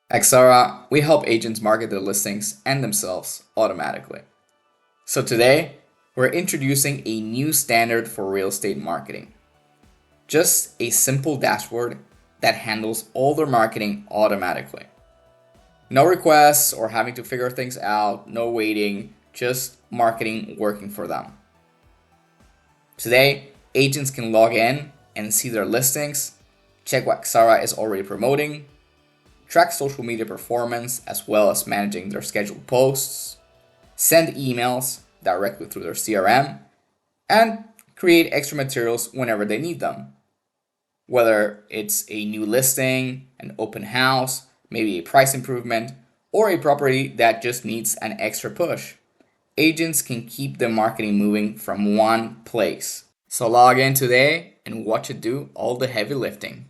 At Xara, we help agents market their listings and themselves automatically. So today, we're introducing a new standard for real estate marketing. Just a simple dashboard that handles all their marketing automatically. No requests or having to figure things out, no waiting, just marketing working for them. Today, agents can log in and see their listings, check what Xara is already promoting, track social media performance as well as managing their scheduled posts, send emails directly through their CRM, and create extra materials whenever they need them. Whether it's a new listing, an open house, maybe a price improvement, or a property that just needs an extra push, agents can keep the marketing moving from one place. So log in today and watch it do all the heavy lifting.